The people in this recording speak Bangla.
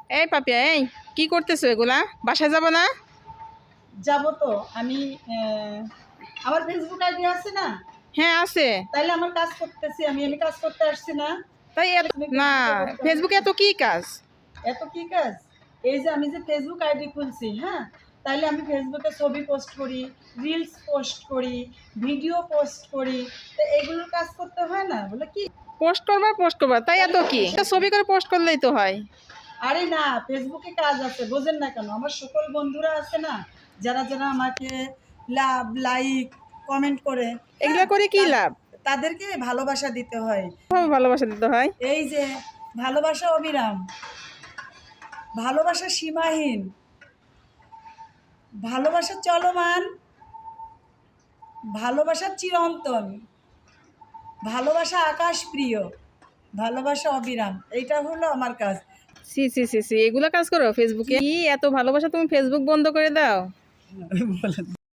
এই পাপিয়া, এই কি করতেছো এগুলা? বাসায় যাব না? যাব তো আমি। আমার ফেসবুক আইডি আছে না? হ্যাঁ আছে। তাইলে আমার কাজ করতেছি, আমি কাজ করতে আসছি না? তাই এত তুমি না, ফেসবুকে ফেসবুকে এত কি কাজ? এত কি কাজ? এই যে আমি যে ফেসবুক আইডি খুলছি, হ্যাঁ, তাইলে আমি ফেসবুকে ছবি পোস্ট করি, রিলস পোস্ট করি, ভিডিও পোস্ট করি। তো এগুলোর কাজ করতে হয় না? বলে কি? পোস্ট করবা, তাই এত কি? একটা ছবি করে পোস্ট করলেই তো হয়। আরে না, ফেসবুকে কাজ আছে, বোঝেন না কেন? আমার সকল বন্ধুরা আছে না, যারা যারা আমাকে লাভ, লাইক, কমেন্ট করে, হ্যাঁ, এগুলা করে কি লাভ? তাদেরকে ভালোবাসা দিতে হয়। কিভাবে ভালোবাসা দিতে হয়? এই যে ভালোবাসা অবিরাম, ভালোবাসা সীমাহীন, ভালোবাসা চলমান, ভালোবাসা চিরন্তন, ভালোবাসা আকাশ প্রিয়, ভালোবাসা অবিরাম। এইটা হলো আমার কাজ। সি সি সি সি, এগুলা কাজ করো ফেসবুকে? কি এত ভালোবাসা তুমি ফেসবুক বন্ধ করে দাও?